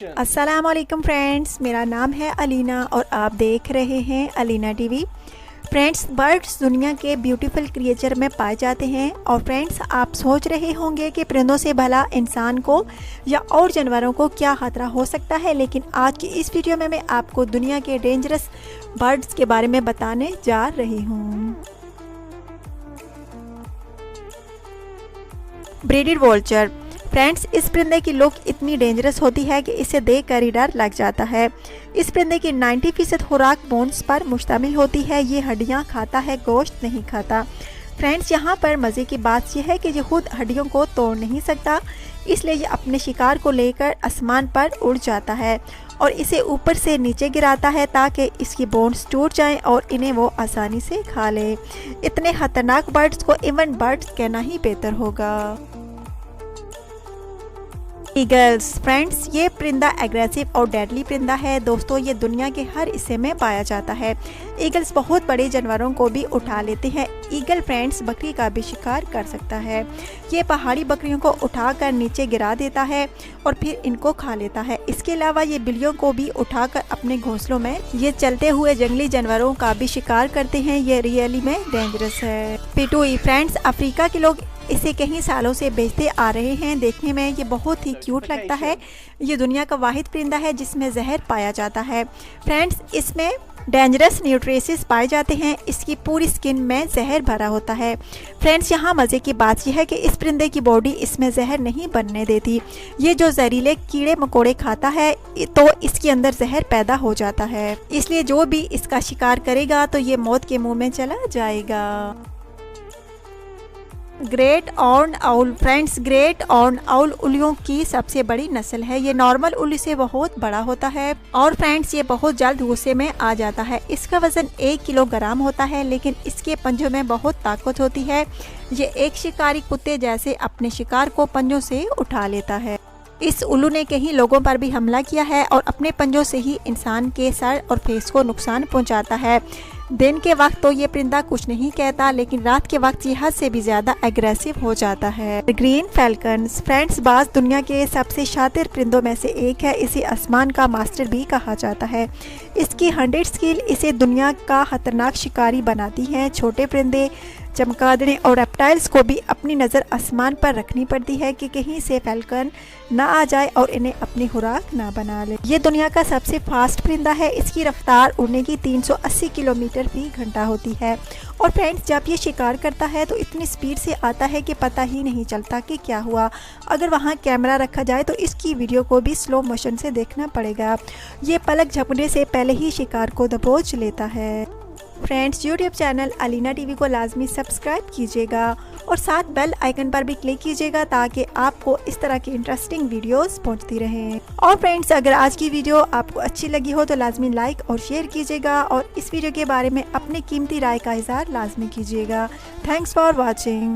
अस्सलाम वालेकुम फ्रेंड्स, मेरा नाम है अलीना और आप देख रहे हैं अलीना टीवी। फ्रेंड्स, बर्ड्स दुनिया के ब्यूटीफुल क्रिएचर में पाए जाते हैं। और फ्रेंड्स, आप सोच रहे होंगे कि परिंदों से भला इंसान को या और जानवरों को क्या खतरा हो सकता है, लेकिन आज की इस वीडियो में मैं आपको दुनिया के डेंजरस बर्ड्स के बारे में बताने जा रही हूँ। Braided vulture. फ्रेंड्स, इस परिंदे की लुक इतनी डेंजरस होती है कि इसे देखकर ही डर लग जाता है। इस परिंदे की 90% खुराक बोन्स पर मुश्तमिल होती है। ये हड्डियां खाता है, गोश्त नहीं खाता। फ्रेंड्स, यहाँ पर मज़े की बात यह है कि ये खुद हड्डियों को तोड़ नहीं सकता, इसलिए ये अपने शिकार को लेकर आसमान पर उड़ जाता है और इसे ऊपर से नीचे गिराता है ताकि इसकी बोन्स टूट जाएं और इन्हें वो आसानी से खा ले। इतने खतरनाक बर्ड्स को इवन बर्ड्स कहना ही बेहतर होगा। ईगल्स। फ्रेंड्स, ये परिंदा एग्रेसिव और डेडली परिंदा है। दोस्तों, ये दुनिया के हर हिस्से में पाया जाता है। ईगल्स बहुत बड़े जानवरों को भी उठा लेते हैं। ईगल फ्रेंड्स बकरी का भी शिकार कर सकता है। ये पहाड़ी बकरियों को उठाकर नीचे गिरा देता है और फिर इनको खा लेता है। इसके अलावा ये बिल्लियों को भी उठाकर अपने घोंसलों में ये चलते हुए जंगली जानवरों का भी शिकार करते हैं। ये रियली में डेंजरस है। पिटुई। फ्रेंड्स, अफ्रीका के लोग इसे कई सालों से बेचते आ रहे हैं। देखने में ये बहुत ही क्यूट लगता है। ये दुनिया का वाहिद परिंदा है जिसमें जहर पाया जाता है। फ्रेंड्स, इसमें डेंजरस न्यूट्रिएंट्स पाए जाते हैं। इसकी पूरी स्किन में जहर भरा होता है। फ्रेंड्स, यहाँ मज़े की बात यह है कि इस परिंदे की बॉडी इसमें जहर नहीं बनने देती। ये जो जहरीले कीड़े मकोड़े खाता है तो इसके अंदर जहर पैदा हो जाता है, इसलिए जो भी इसका शिकार करेगा तो ये मौत के मुँह में चला जाएगा। Great horned owl. Friends, great horned owl उल्लियों की सबसे बड़ी नस्ल है। ये नॉर्मल उल्ली से बहुत बड़ा होता है और फ्रेंड्स, ये बहुत जल्द गुस्से में आ जाता है। इसका वजन 1 किलोग्राम होता है, लेकिन इसके पंजों में बहुत ताकत होती है। ये एक शिकारी कुत्ते जैसे अपने शिकार को पंजों से उठा लेता है। इस उल्लू ने कई लोगों पर भी हमला किया है और अपने पंजों से ही इंसान के सर और फेस को नुकसान पहुंचाता है। दिन के वक्त तो ये परिंदा कुछ नहीं कहता, लेकिन रात के वक्त ये हद से भी ज़्यादा एग्रेसिव हो जाता है। Green falcons. फ्रेंड्स, बाज दुनिया के सबसे शातिर परिंदों में से एक है। इसे आसमान का मास्टर भी कहा जाता है। इसकी 100 स्किल इसे दुनिया का खतरनाक शिकारी बनाती है। छोटे परिंदे, चमगादड़ें और रेप्टाइल्स को भी अपनी नज़र आसमान पर रखनी पड़ती है कि कहीं से फैल्कन ना आ जाए और इन्हें अपनी खुराक ना बना ले। ये दुनिया का सबसे फास्ट परिंदा है। इसकी रफ्तार उड़ने की 380 किलोमीटर फी घंटा होती है। और फ्रेंड्स, जब ये शिकार करता है तो इतनी स्पीड से आता है कि पता ही नहीं चलता कि क्या हुआ। अगर वहाँ कैमरा रखा जाए तो इसकी वीडियो को भी स्लो मोशन से देखना पड़ेगा। ये पलक झपकने से पहले ही शिकार को दबोच लेता है। Friends, YouTube channel Alina TV को लाजमी सब्सक्राइब कीजिएगा और साथ बेल आइकन पर भी क्लिक कीजिएगा ताकि आपको इस तरह की इंटरेस्टिंग वीडियोस पहुंचती रहें। और फ्रेंड्स, अगर आज की वीडियो आपको अच्छी लगी हो तो लाजमी लाइक और शेयर कीजिएगा और इस वीडियो के बारे में अपनी कीमती राय का इज़हार लाजमी कीजिएगा। Thanks for watching.